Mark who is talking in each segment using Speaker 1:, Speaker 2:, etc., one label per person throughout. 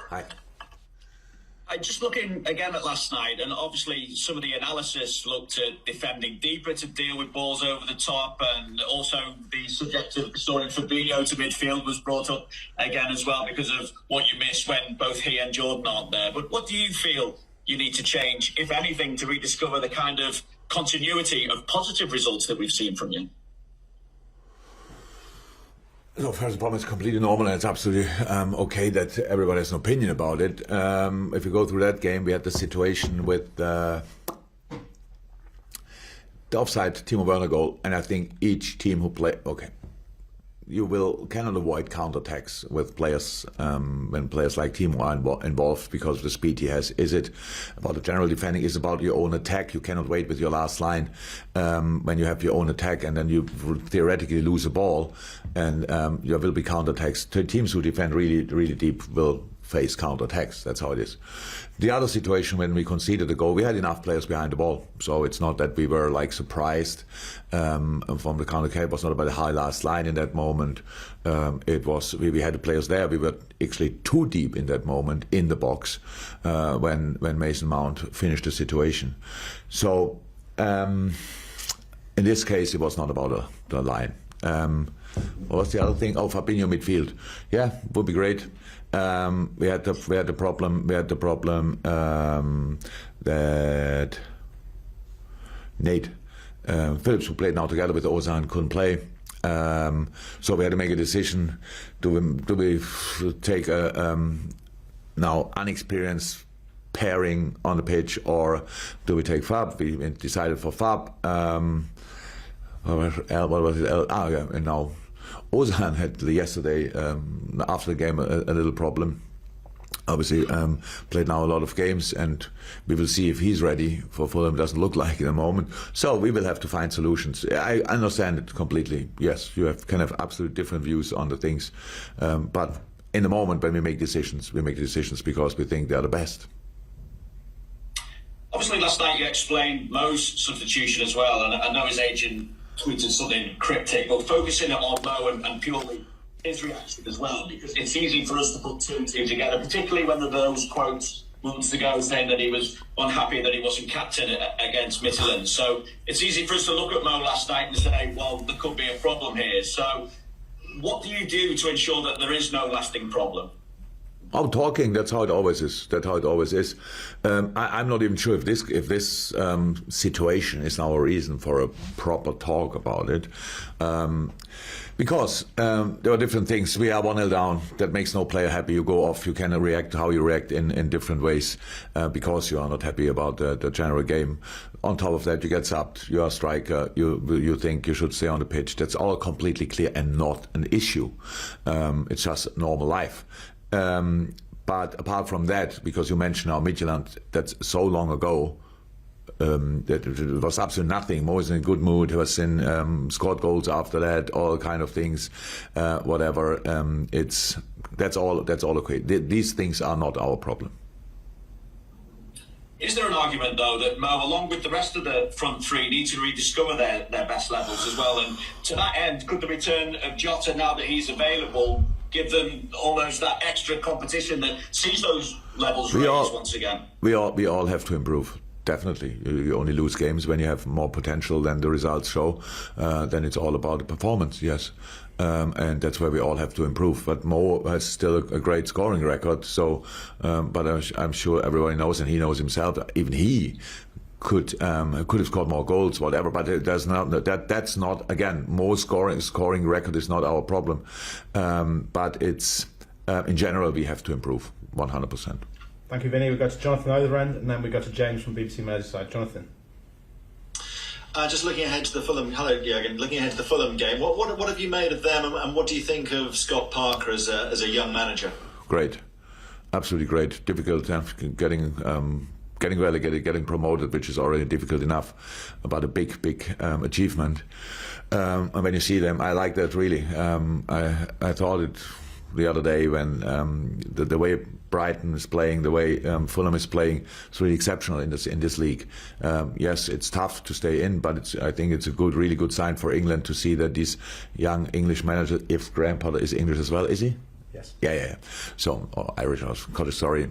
Speaker 1: Hi.
Speaker 2: I just looking again at last night, and obviously some of the analysis looked at defending deeper to deal with balls over the top, and also the subject of restoring Fabinho to midfield was brought up again as well because of what you miss when both he and Jordan aren't there. But what do you feel you need to change, if anything, to rediscover the kind of continuity of positive results that we've seen from you?
Speaker 1: No, first problem is completely normal, and it's absolutely okay that everybody has an opinion about it. If you go through that game, we had the situation with the offside Timo Werner goal, and I think each team who play, you cannot avoid counterattacks with players when players like Timo are involved because of the speed he has. Is it about the general defending? Is it about your own attack? You cannot wait with your last line when you have your own attack, and then you theoretically lose a ball, and there will be counterattacks. Teams who defend really, really deep will face counterattacks. That's how it is. The other situation, when we conceded the goal, we had enough players behind the ball, so it's not that we were like surprised from the counter-attack. It was not about the high last line in that moment. It was we had the players there. We were actually too deep in that moment in the box when Mason Mount finished the situation. So in this case, it was not about the line. What was the other thing? Oh, Fabinho midfield. Yeah, would be great. We had the problem that Nate Phillips, who played now together with Ozan, couldn't play. So we had to make a decision. Do we take a now unexperienced pairing on the pitch, or do we take Fab? We decided for Fab. What was it? And now Ozan had yesterday after the game a little problem. Obviously played now a lot of games, and we will see if he's ready for Fulham. Doesn't look like in a moment, so we will have to find solutions. I understand it completely. Yes, you can have absolutely different views on the things, but in the moment when we make decisions because we think they are the best.
Speaker 2: Obviously, last night you explained Mo's substitution as well, and I know his agent tweeted something cryptic, but focusing it on Mo and purely his reaction as well, because it's easy for us to put two and two together, particularly when there were those quotes months ago saying that he was unhappy that he wasn't captain against Midtjylland. So it's easy for us to look at Mo last night and say, well, there could be a problem here. So what do you do to ensure that there is no lasting problem?
Speaker 1: Oh, talking. That's how it always is. I'm not even sure if this situation is now a reason for a proper talk about it, because there are different things. We are 1-0 down. That makes no player happy. You go off. You can react how you react in different ways because you are not happy about the general game. On top of that, you get subbed. You are a striker. You think you should stay on the pitch. That's all completely clear and not an issue. It's just normal life. But apart from that, because you mentioned our Midtjylland, that's so long ago, that it was absolutely nothing. Mo is in a good mood. He was scored goals after that, all kind of things, whatever. That's all okay. These things are not our problem.
Speaker 2: Is there an argument, though, that Mo, along with the rest of the front three, need to rediscover their best levels as well? And to that end, could the return of Jota, now that he's available, give them almost that extra competition that sees those levels raised once again? We
Speaker 1: all have to improve. Definitely. You only lose games when you have more potential than the results show. Then it's all about the performance, yes. And that's where we all have to improve. But Mo has still a great scoring record. So, but I'm sure everybody knows, and he knows himself, even he could have scored more goals, whatever. But that's not again, Mo's scoring record is not our problem. But it's in general we have to improve 100%.
Speaker 3: Thank you, Vinny. We've got to Jonathan either end, and then we've got to James from BBC Merseyside. Jonathan.
Speaker 4: Just looking ahead to the Fulham. Hello, Jürgen. Looking ahead to the Fulham game. What have you made of them, and what do you think of Scott Parker as a young manager?
Speaker 1: Great, absolutely great. Difficult getting relegated, getting promoted, which is already difficult enough, but a big achievement. And when you see them, I like that really. I thought it the other day when the way Brighton is playing, the way Fulham is playing, it's really exceptional in this league. Yes, it's tough to stay in, but I think it's a really good sign for England to see that these young English managers, if Graham Potter is English as well, is he?
Speaker 3: Yes.
Speaker 1: Yeah. So, Irish or Scottish, sorry.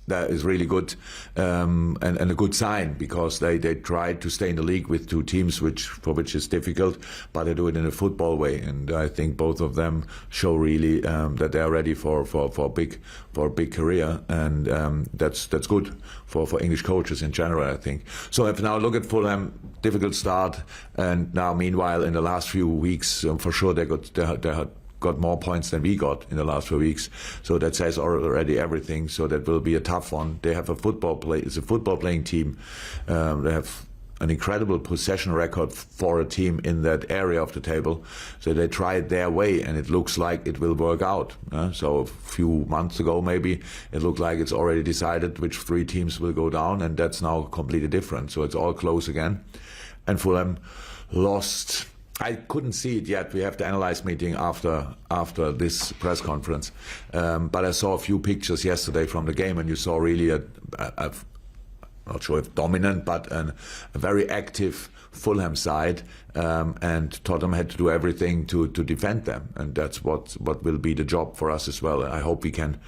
Speaker 1: That is really good and a good sign, because they tried to stay in the league with two teams, for which is difficult, but they do it in a football way, and I think both of them show really that they are ready for a big career, and that's good for English coaches in general, I think. So if now look at Fulham, difficult start, and now meanwhile in the last few weeks, for sure they had got more points than we got in the last few weeks, so that says already everything. So that will be a tough one. They have it's a football playing team. They have an incredible possession record for a team in that area of the table. So they try it their way, and it looks like it will work out. So a few months ago, maybe it looked like it's already decided which three teams will go down, and that's now completely different. So it's all close again. And Fulham lost. I couldn't see it yet. We have the analyze meeting after this press conference. But I saw a few pictures yesterday from the game, and you saw really I'm not sure if dominant, but a very active Fulham side, and Tottenham had to do everything to defend them, and that's what will be the job for us as well. I hope we can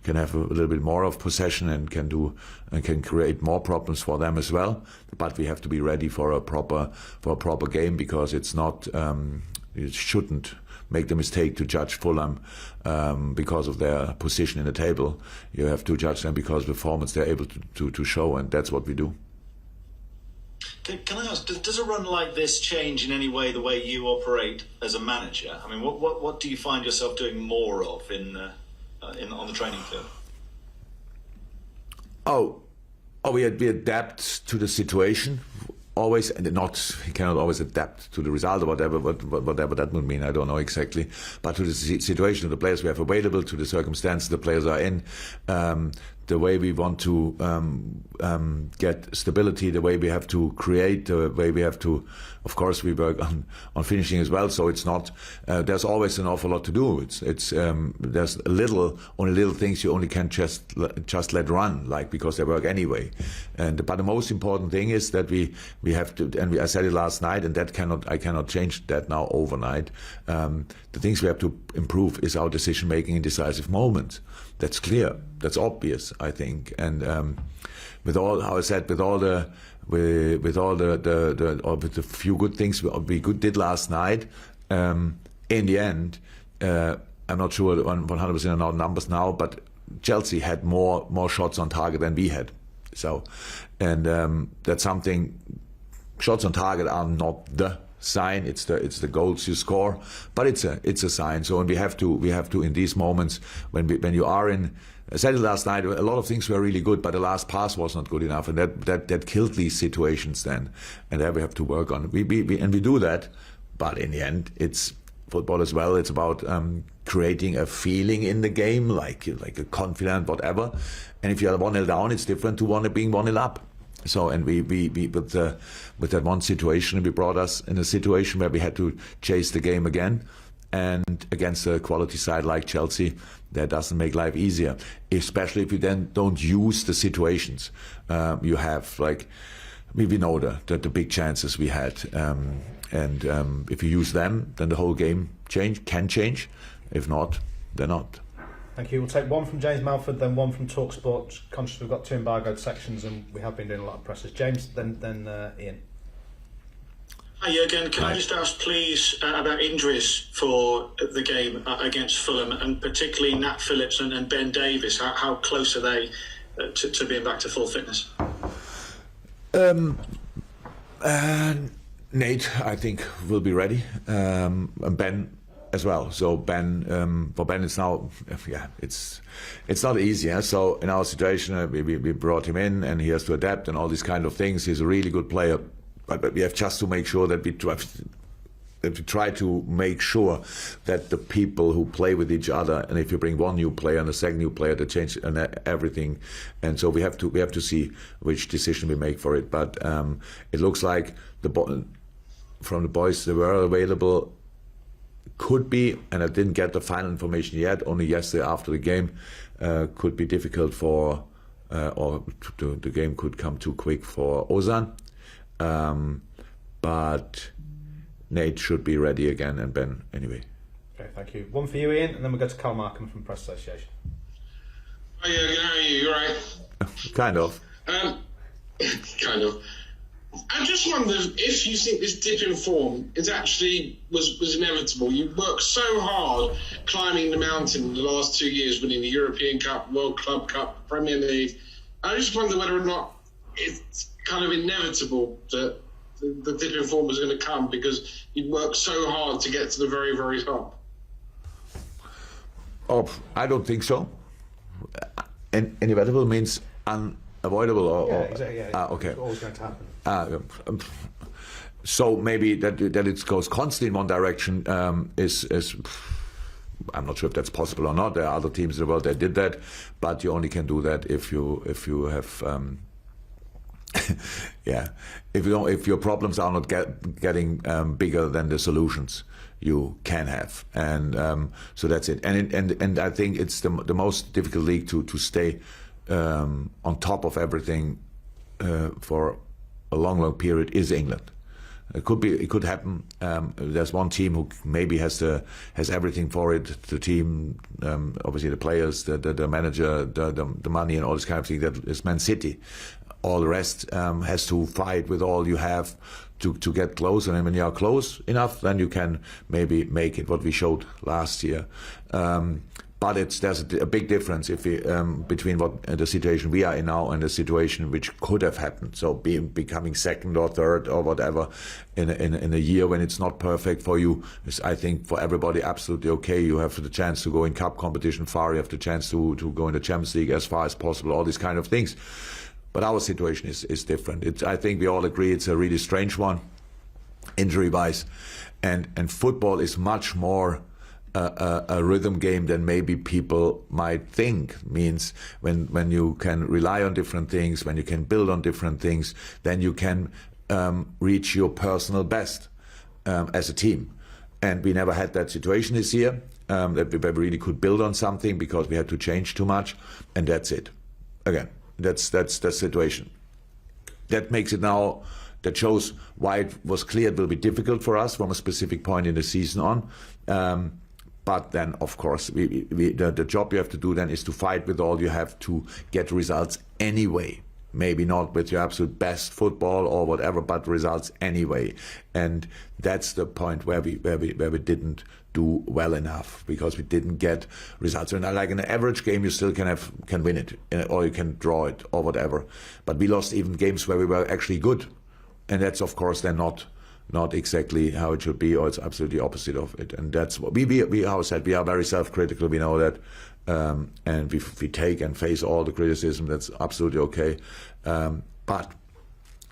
Speaker 1: have a little bit more of possession and can create more problems for them as well. But we have to be ready for a proper game, because it's not you shouldn't make the mistake to judge Fulham because of their position in the table. You have to judge them because of the performance they're able to show, and that's what we do.
Speaker 4: Can I ask, does a run like this change in any way the way you operate as a manager? I mean, what do you find yourself doing more of on the training field?
Speaker 1: We adapt to the situation always, and you cannot always adapt to the result or whatever that would mean. I don't know exactly, but to the situation of the players we have available, to the circumstances the players are in, the way we want to get stability, the way we have to create, the way we have to, of course, we work on finishing as well. So it's not. There's always an awful lot to do. There's only little things you only can just let run, like, because they work anyway. But the most important thing is that we have to, and I said it last night, and I cannot change that now overnight. The things we have to improve is our decision making in decisive moments. That's clear. That's obvious, I think. And with the few good things we did last night, in the end, I'm not sure 100% on our numbers now, but Chelsea had more shots on target than we had. So, and that's something. Shots on target are not the sign. It's the goals you score, but it's a sign. So, and we have to in these moments when you are in. I said it last night. A lot of things were really good, but the last pass was not good enough, and that killed these situations then. And there we have to work on. We do that, but in the end, it's football as well. It's about creating a feeling in the game, like a confident whatever. And if you are 1-0 down, it's different to being 1-0 up. So, and we with that one situation, we brought us in a situation where we had to chase the game again, and against a quality side like Chelsea, that doesn't make life easier, especially if you then don't use the situations you have. Like, we know the big chances we had, and if you use them, then the whole game can change. If not, they're not.
Speaker 3: Thank you. We'll take one from James Malford, then one from TalkSport. Conscious we've got two embargoed sections, and we have been doing a lot of presses. James, then Ian.
Speaker 5: Hi Jürgen, can I just ask please about injuries for the game against Fulham, and particularly Nat Phillips and Ben Davies? How close are they to being back to full fitness?
Speaker 1: Nate, I think, will be ready, and Ben as well. So for Ben, it's now, it's not easy. So in our situation, we brought him in, and he has to adapt and all these kind of things. He's a really good player, but we have just to make sure that we try to make sure that the people who play with each other, and if you bring one new player and a second new player, they change and everything. And so we have to see which decision we make for it. But it looks like from the boys that were available, could be, and I didn't get the final information yet, only yesterday after the game, could be difficult or the game could come too quick for Ozan. But Nate should be ready again, and Ben anyway.
Speaker 3: Okay, thank you. One for you, Ian, and then we'll go to Carl Markham from Press Association.
Speaker 6: Hi Jürgen, how are you? You alright?
Speaker 1: Kind of.
Speaker 6: Kind of. I just wondered if you think this dip in form is actually was inevitable. You worked so hard climbing the mountain the last 2 years, winning the European Cup, World Club Cup, Premier League. I just wonder whether or not it's kind of inevitable that the dip in form was going to come because you worked so hard to get to the very, very top.
Speaker 1: Oh, I don't think so. And inevitable means unavoidable, or
Speaker 3: exactly. Yeah,
Speaker 1: okay.
Speaker 3: It's always going to happen.
Speaker 1: So maybe that it goes constantly in one direction is I'm not sure if that's possible or not. There are other teams in the world that did that, but you only can do that if you have if your problems are not getting bigger than the solutions you can have, and so that's it. And I think it's the most difficult league to stay on top of everything for a long period is England. It could happen. There's one team who maybe has everything for it. The team, obviously the players, the manager, the money, and all this kind of thing. That is Man City. All the rest has to fight with all you have to get close. And when you are close enough, then you can maybe make it. What we showed last year. But there's a big difference between what the situation we are in now and the situation which could have happened. So becoming second or third or whatever in a year when it's not perfect for you is, I think, for everybody absolutely okay. You have the chance to go in cup competition far. You have the chance to go in the Champions League as far as possible. All these kind of things. But our situation is different. I think we all agree it's a really strange one, injury-wise, and football is much more a rhythm game than maybe people might think. Means when you can rely on different things, when you can build on different things, then you can reach your personal best as a team. And we never had that situation this year, that we really could build on something because we had to change too much, and that's it. Again, that's the situation. That makes it now. That shows why it was clear it will be difficult for us from a specific point in the season on. But then, of course, the job you have to do then is to fight with all you have to get results anyway. Maybe not with your absolute best football or whatever, but results anyway. And that's the point where we didn't do well enough because we didn't get results. And like in an average game, you still can win it or you can draw it or whatever. But we lost even games where we were actually good, and that's of course then not exactly how it should be, or it's absolutely opposite of it. And that's what we how I said, we are very self-critical, we know that, and we take and face all the criticism. That's absolutely okay, but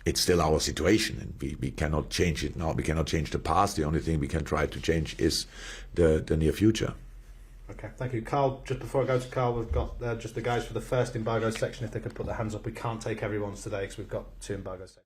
Speaker 1: it's still our situation, and we cannot change it now. We cannot change the past. The only thing we can try to change is the near future.
Speaker 3: Okay, thank you. Carl, just before I go to Carl, we've got just the guys for the first embargo section, if they could put their hands up. We can't take everyone's today because we've got 2 embargo sections.